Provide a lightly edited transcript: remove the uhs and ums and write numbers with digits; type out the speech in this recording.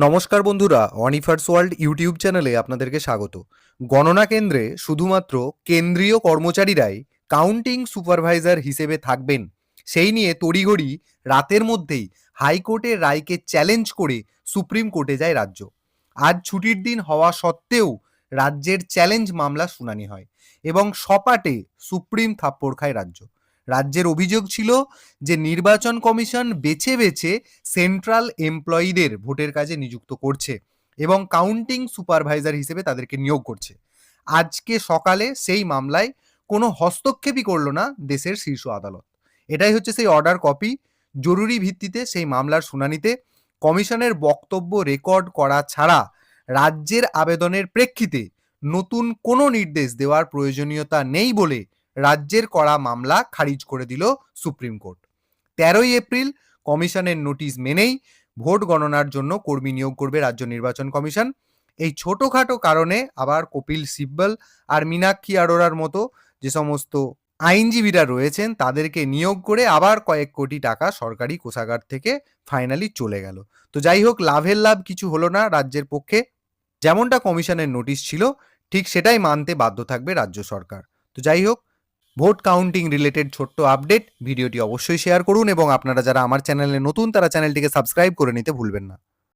নমস্কার বন্ধুরা, অনিফার্স world YouTube চ্যানেলে আপনাদেরকে স্বাগত। গণনা কেন্দ্রে শুধুমাত্র কেন্দ্রীয় কর্মচারীরাই কাউন্টিং সুপারভাইজার হিসেবে থাকবেন, সেই নিয়ে তড়িঘড়ি রাতের মধ্যেই হাইকোর্টের রায়কে চ্যালেঞ্জ করে সুপ্রিম কোর্টে যায় রাজ্য। আজ ছুটির দিন হওয়া সত্ত্বেও রাজ্যের চ্যালেঞ্জ মামলা শুনানি হয় এবং সপাটে সুপ্রিম থাপ্পড় খায় রাজ্য। রাজ্যের অভিযোগ ছিল যে নির্বাচন কমিশন বেছে বেছে সেন্ট্রাল এমপ্লয়িদের ভোটের কাজে নিযুক্ত করছে এবং কাউন্টিং সুপারভাইজার হিসেবে তাদেরকে নিয়োগ করছে। আজকে সকালে সেই মামলায় কোনো হস্তক্ষেপই করলো না দেশের শীর্ষ আদালত। এটাই হচ্ছে সেই অর্ডার কপি। জরুরি ভিত্তিতে সেই মামলার শুনানিতে কমিশনের বক্তব্য রেকর্ড করা ছাড়া রাজ্যের আবেদনের প্রেক্ষিতে নতুন কোনো নির্দেশ দেওয়ার প্রয়োজনীয়তা নেই বলে রাজ্যের করা মামলা খারিজ করে দিল সুপ্রিম কোর্ট। 13ই এপ্রিল কমিশনের নোটিশ মেনেই ভোট গণনার জন্য কর্মী নিয়োগ করবে রাজ্য নির্বাচন কমিশন। এই ছোটখাটো কারণে আবার কপিল সিব্বল আর মীনাক্ষী আরোরার মতো যে সমস্ত আইনজীবীরা রয়েছেন তাদেরকে নিয়োগ করে আবার কয়েক কোটি টাকা সরকারি কোষাগার থেকে ফাইনালি চলে গেল। তো যাই হোক, লাভের লাভ কিছু হলো না রাজ্যের পক্ষে। যেমনটা কমিশনের নোটিশ ছিল ঠিক সেটাই মানতে বাধ্য থাকবে রাজ্য সরকার। তো যাই হোক, ভোট কাউন্টিং রিলেটেড ছোট্ট আপডেট, ভিডিওটি অবশ্যই শেয়ার করুন এবং আপনারা যারা আমার চ্যানেলে নতুন তারা চ্যানেলটিকে সাবস্ক্রাইব করে নিতে ভুলবেন না।